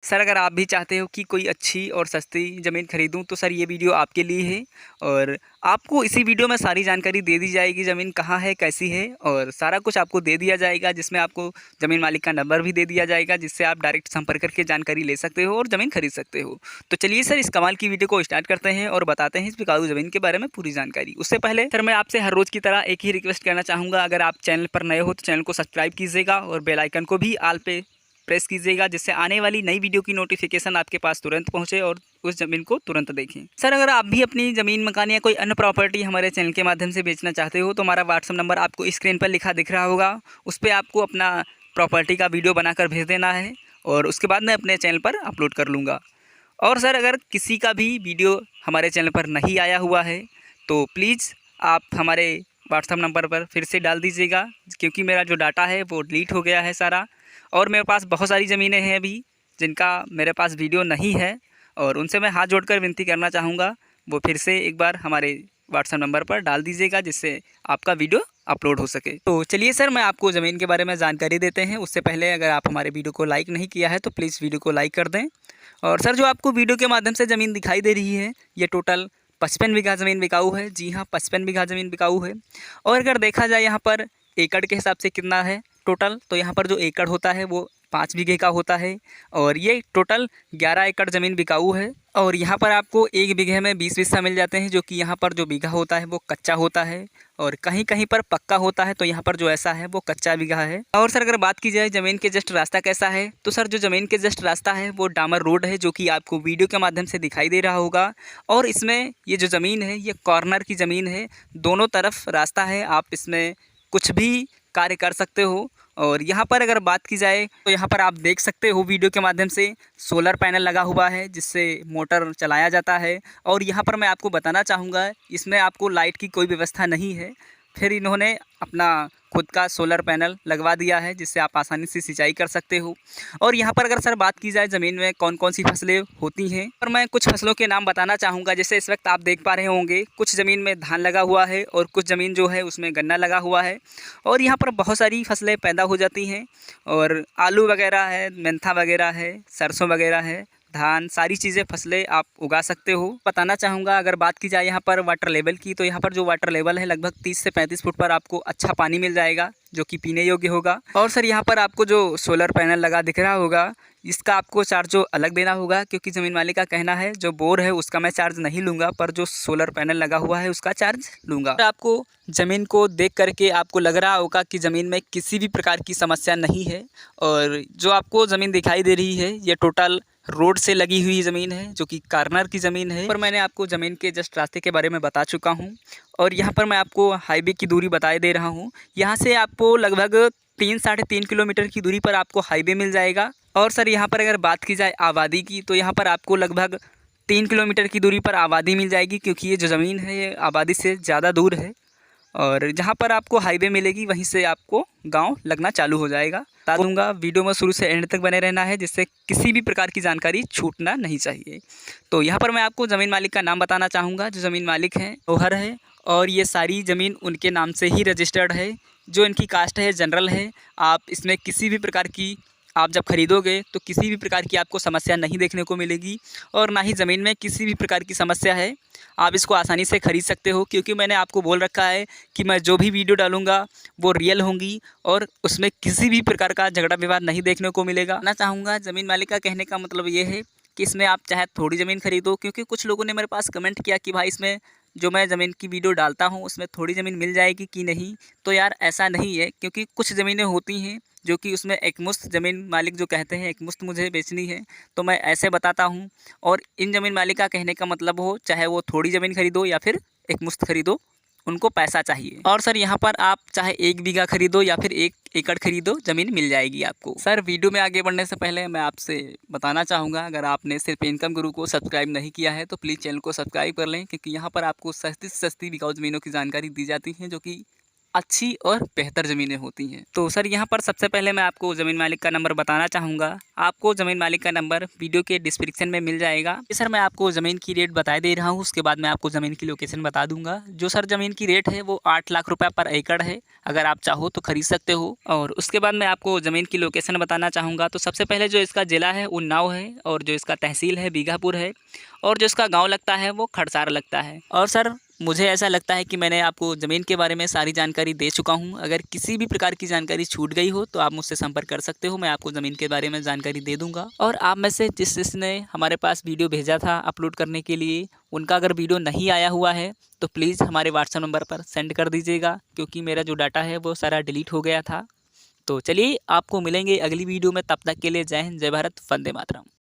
Sir अगर आप भी चाहते हो कि कोई अच्छी और सस्ती ज़मीन खरीदूं तो सर ये वीडियो आपके लिए है। और आपको इसी वीडियो में सारी जानकारी दे दी जाएगी, ज़मीन कहाँ है, कैसी है, और सारा कुछ आपको दे दिया जाएगा, जिसमें आपको ज़मीन मालिक का नंबर भी दे दिया जाएगा, जिससे आप डायरेक्ट संपर्क करके जानकारी ले सकते हो और ज़मीन खरीद सकते हो। तो चलिए सर इस कमाल की वीडियो को स्टार्ट करते हैं और बताते हैं इस बिकाऊ ज़मीन के बारे में पूरी जानकारी। उससे पहले सर मैं आपसे हर रोज़ की तरह एक ही रिक्वेस्ट करना चाहूँगा, अगर आप चैनल पर नए हो तो चैनल को सब्सक्राइब कीजिएगा और बेल आइकन को भी ऑल पे प्रेस कीजिएगा, जिससे आने वाली नई वीडियो की नोटिफिकेशन आपके पास तुरंत पहुंचे और उस ज़मीन को तुरंत देखें। सर अगर आप भी अपनी ज़मीन, मकान या कोई अन्य प्रॉपर्टी हमारे चैनल के माध्यम से बेचना चाहते हो तो हमारा व्हाट्सअप नंबर आपको स्क्रीन पर लिखा दिख रहा होगा, उस पर आपको अपना प्रॉपर्टी का वीडियो बनाकर भेज देना है और उसके बाद मैं अपने चैनल पर अपलोड कर लूँगा। और सर अगर किसी का भी वीडियो हमारे चैनल पर नहीं आया हुआ है तो प्लीज़ आप हमारे व्हाट्सअप नंबर पर फिर से डाल दीजिएगा, क्योंकि मेरा जो डाटा है वो डिलीट हो गया है सारा, और मेरे पास बहुत सारी ज़मीनें हैं अभी जिनका मेरे पास वीडियो नहीं है, और उनसे मैं हाथ जोड़कर विनती करना चाहूँगा वो फिर से एक बार हमारे व्हाट्सएप नंबर पर डाल दीजिएगा, जिससे आपका वीडियो अपलोड हो सके। तो चलिए सर मैं आपको ज़मीन के बारे में जानकारी देते हैं। उससे पहले अगर आप हमारे वीडियो को लाइक नहीं किया है तो प्लीज़ वीडियो को लाइक कर दें। और सर जो आपको वीडियो के माध्यम से ज़मीन दिखाई दे रही है ये टोटल 55 बीघा ज़मीन बिकाऊ है। जी हाँ, 55 बीघा ज़मीन बिकाऊ है। और अगर देखा जाए यहाँ पर एकड़ के हिसाब से कितना है टोटल, तो यहाँ पर जो एकड़ होता है वो 5 बीघे का होता है, और ये टोटल 11 एकड़ ज़मीन बिकाऊ है। और यहाँ पर आपको एक बीघे में 20 हिस्सा मिल जाते हैं, जो कि यहाँ पर जो बीघा होता है वो कच्चा होता है और कहीं कहीं पर पक्का होता है, तो यहाँ पर जो ऐसा है वो कच्चा बीघा है। और सर अगर बात की जाए ज़मीन के जस्ट रास्ता कैसा है, तो सर जो ज़मीन के जस्ट रास्ता है वो डामर रोड है, जो कि आपको वीडियो के माध्यम से दिखाई दे रहा होगा। और इसमें ये जो ज़मीन है ये कॉर्नर की ज़मीन है, दोनों तरफ रास्ता है, आप इसमें कुछ भी कार्य कर सकते हो। और यहाँ पर अगर बात की जाए तो यहाँ पर आप देख सकते हो वीडियो के माध्यम से सोलर पैनल लगा हुआ है, जिससे मोटर चलाया जाता है। और यहाँ पर मैं आपको बताना चाहूँगा इसमें आपको लाइट की कोई व्यवस्था नहीं है, फिर इन्होंने अपना खुद का सोलर पैनल लगवा दिया है, जिससे आप आसानी से सिंचाई कर सकते हो। और यहाँ पर अगर सर बात की जाए ज़मीन में कौन कौन सी फसलें होती हैं, और मैं कुछ फसलों के नाम बताना चाहूँगा। जैसे इस वक्त आप देख पा रहे होंगे कुछ ज़मीन में धान लगा हुआ है और कुछ ज़मीन जो है उसमें गन्ना लगा हुआ है, और यहाँ पर बहुत सारी फसलें पैदा हो जाती हैं, और आलू वगैरह है, मेंथा वगैरह है, सरसों वगैरह है, धान, सारी चीज़ें फसलें आप उगा सकते हो। बताना चाहूँगा अगर बात की जाए यहाँ पर वाटर लेवल की, तो यहाँ पर जो वाटर लेवल है लगभग 30 से 35 फुट पर आपको अच्छा पानी मिल जाएगा, जो कि पीने योग्य होगा। और सर यहाँ पर आपको जो सोलर पैनल लगा दिख रहा होगा इसका आपको चार्ज जो अलग देना होगा, क्योंकि ज़मीन मालिक का कहना है जो बोर है उसका मैं चार्ज नहीं लूँगा, पर जो सोलर पैनल लगा हुआ है उसका चार्ज लूँगा। आपको ज़मीन को देख करके आपको लग रहा होगा कि ज़मीन में किसी भी प्रकार की समस्या नहीं है। और जो आपको ज़मीन दिखाई दे रही है ये टोटल रोड से लगी हुई ज़मीन है, जो कि कॉर्नर की ज़मीन है। पर मैंने आपको ज़मीन के जस्ट रास्ते के बारे में बता चुका हूँ, और यहाँ पर मैं आपको हाईवे की दूरी बता दे रहा हूँ। यहाँ से आपको लगभग 3-3.5 किलोमीटर की दूरी पर आपको हाईवे मिल जाएगा। और सर यहाँ पर अगर बात की जाए आबादी की, तो यहाँ पर आपको लगभग 3 किलोमीटर की दूरी पर आबादी मिल जाएगी, क्योंकि ये जो ज़मीन है ये आबादी से ज़्यादा दूर है। और जहाँ पर आपको हाईवे मिलेगी वहीं से आपको गांव लगना चालू हो जाएगा। बता दूँगा वीडियो में शुरू से एंड तक बने रहना है, जिससे किसी भी प्रकार की जानकारी छूटना नहीं चाहिए। तो यहाँ पर मैं आपको ज़मीन मालिक का नाम बताना चाहूँगा। जो ज़मीन मालिक हैं ओहर है, और ये सारी ज़मीन उनके नाम से ही रजिस्टर्ड है। जो इनकी कास्ट है जनरल है। आप इसमें किसी भी प्रकार की, आप जब खरीदोगे तो किसी भी प्रकार की आपको समस्या नहीं देखने को मिलेगी, और ना ही ज़मीन में किसी भी प्रकार की समस्या है। आप इसको आसानी से खरीद सकते हो, क्योंकि मैंने आपको बोल रखा है कि मैं जो भी वीडियो डालूंगा वो रियल होंगी, और उसमें किसी भी प्रकार का झगड़ा विवाद नहीं देखने को मिलेगा। मैं चाहूँगा ज़मीन मालिक का कहने का मतलब ये है कि इसमें आप चाहे थोड़ी ज़मीन खरीदो, क्योंकि कुछ लोगों ने मेरे पास कमेंट किया कि भाई इसमें जो मैं ज़मीन की वीडियो डालता हूँ उसमें थोड़ी ज़मीन मिल जाएगी कि नहीं। तो यार ऐसा नहीं है, क्योंकि कुछ ज़मीनें होती हैं जो कि उसमें एकमुश्त ज़मीन मालिक जो कहते हैं एकमुश्त मुझे बेचनी है, तो मैं ऐसे बताता हूँ। और इन ज़मीन मालिक का कहने का मतलब हो चाहे वो थोड़ी ज़मीन खरीदो या फिर एकमुश्त खरीदो, उनको पैसा चाहिए। और सर यहाँ पर आप चाहे 1 बीघा खरीदो या फिर 1 एकड़ खरीदो, ज़मीन मिल जाएगी आपको। सर वीडियो में आगे बढ़ने से पहले मैं आपसे बताना चाहूँगा, अगर आपने सिर्फ इनकम गुरु को सब्सक्राइब नहीं किया है तो प्लीज़ चैनल को सब्सक्राइब कर लें, क्योंकि यहाँ पर आपको सस्ती से सस्ती बिकाऊ ज़मीनों की जानकारी दी जाती है, जो कि अच्छी और बेहतर ज़मीनें होती हैं। तो सर यहाँ पर सबसे पहले मैं आपको ज़मीन मालिक का नंबर बताना चाहूँगा। आपको ज़मीन मालिक का नंबर वीडियो के डिस्क्रिप्शन में मिल जाएगा। सर मैं आपको ज़मीन की रेट बता दे रहा हूँ, उसके बाद मैं आपको ज़मीन की लोकेशन बता दूँगा। जो सर ज़मीन की रेट है वो 8 लाख रुपये पर एकड़ है। अगर आप चाहो तो खरीद सकते हो। और उसके बाद मैं आपको ज़मीन की लोकेशन बताना चाहूँगा। तो सबसे पहले जो इसका ज़िला है उन्नाव है, और जो इसका तहसील है बीघापुर है, और जो इसका गाँव लगता है वो खड़सार लगता है। और सर मुझे ऐसा लगता है कि मैंने आपको ज़मीन के बारे में सारी जानकारी दे चुका हूँ। अगर किसी भी प्रकार की जानकारी छूट गई हो तो आप मुझसे संपर्क कर सकते हो, मैं आपको ज़मीन के बारे में जानकारी दे दूँगा। और आप में से जिसने हमारे पास वीडियो भेजा था अपलोड करने के लिए, उनका अगर वीडियो नहीं आया हुआ है तो प्लीज़ हमारे व्हाट्सएप नंबर पर सेंड कर दीजिएगा, क्योंकि मेरा जो डाटा है वो सारा डिलीट हो गया था। तो चलिए आपको मिलेंगे अगली वीडियो में, तब तक के लिए जय हिंद, जय भारत, वंदे मातरम।